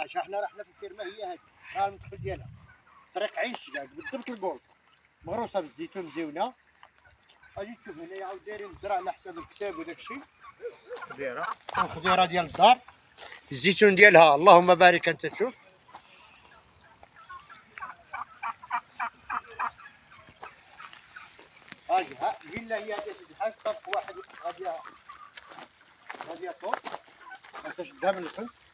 رحناش، احنا رحنا في الفيرما هي هذه، راه المدخل ديالها طريق عيش كاع بالضبط الكولف، مغروسه بالزيتون مزيونه. اجي تشوف هنايا عاود دايرين الزرع على حساب الكساب وداك الشيء. خضيره ديال الدار، الزيتون ديالها اللهم بارك انت تشوف. هاجي ها الفيلا هي هذه سيدي الحاج، طرف واحد غادي طول انت شدها من الخلف.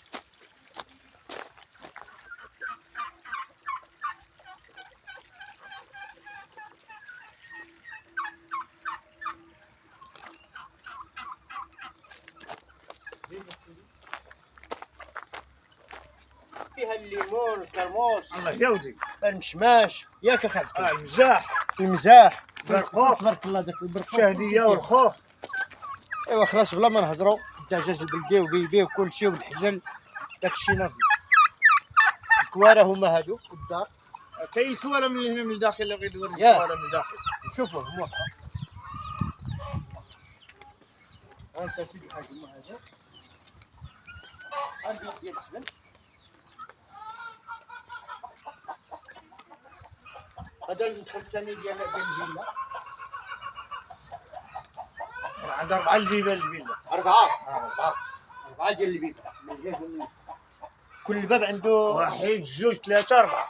فيها الليمون، الكرموس، الله يودي المشماش، ياك اخالتي المزاح البرقوق تبارك الله، داك البرقوق الشهديه والخوخ. ايوا خلاص بلا ما نهضروا، الدجاج البلدي وبيبي وكل شيء والحجل داكشي ناضي. الكواره هما هادو الدار. كاين الكواره من هنا من الداخل اللي بغيت نوريك الكواره من الداخل. شوفوا هما ها انت سيدي الحاج هما هادو. عندي ديال الجبل، هذا المدخل الثاني ديال الفيلا. عندها 4 الجبال الفيلا. أربعة ديال الفيلا من الجهة ومن كل باب عنده 1 2 3 4.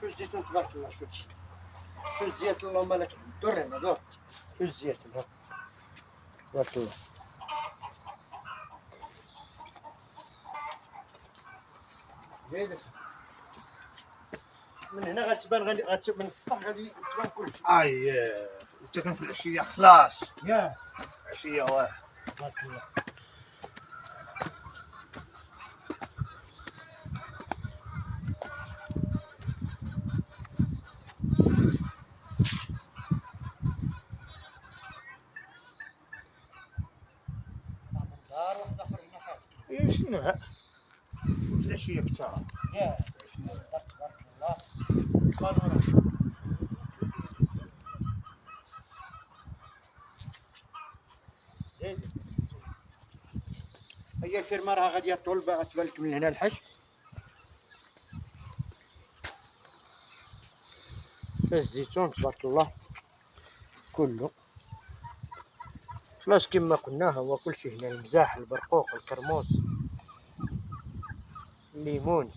شوف الزيتون تبارك الله، شوف الزيت اللهم لك دور هنا دور، شوف الزيت هنا تبارك الله. من هنا غتبان من السطح غادي تبان كلشي. انت كان في العشيه خلاص. ياه عشيه واه تبارك الله. دار واحد اخر هنا خالد. شنو ها؟ العشيه كثار. ياه تبارك الله. قانون زيد. هي الفيرما راه غادي طول باغا تبان لك من هنا الحش. الزيتون تبارك الله كله خلاص كما قلنا، هو كلشي هنا، المزاح، البرقوق، الكرموس، الليمون.